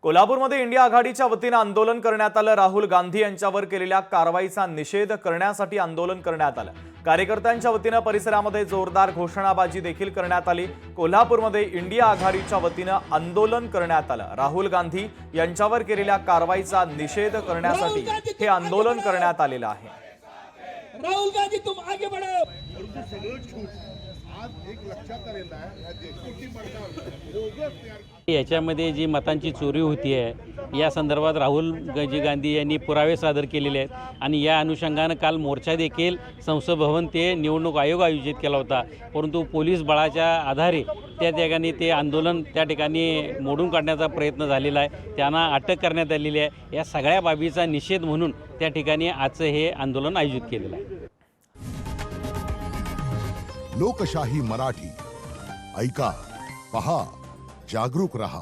कोल्हापूरमध्ये इंडिया आघाडीच्या वतीने आंदोलन करण्यात आलं। राहुल गांधी यांच्यावर केलेल्या कारवाईचा निषेध करण्यासाठी आंदोलन करण्यात आलं। कार्यकर्त्यांच्या वतीने परिसरामध्ये जोरदार घोषणाबाजी देखील करण्यात आली। कोल्हापूरमध्ये इंडिया आघाडीच्या वतीने आंदोलन करण्यात आलं। राहुल गांधी यांच्यावर केलेल्या कारवाईचा निषेध करण्यासाठी हे आंदोलन करण्यात आलेलं आहे। राहुल गांधी तुम आगे बढ़ो। याच्यामध्ये जी मतांची चोरी होती आहे या संदर्भात राहुल गांधी यांनी पुरावे सादर केलेले आहेत आणि या अनुषंगाने काल मोर्चा देखील संसद भवन ते निवडणूक आयोग आयोजित केला होता, परंतु पोलीस बळाच्या आधारे त्या ठिकाणी ते आंदोलन त्या ठिकाणी मोडून काढण्याचा प्रयत्न झालेला आहे। त्यांना अटक करण्यात आलेली आहे। या सगळ्या बाबीचा निषेध म्हणून त्या ठिकाणी आजचं हे आंदोलन आयोजित केलेलं आहे। लोकशाही मराठी ऐका, पहा, जागरूक रहा।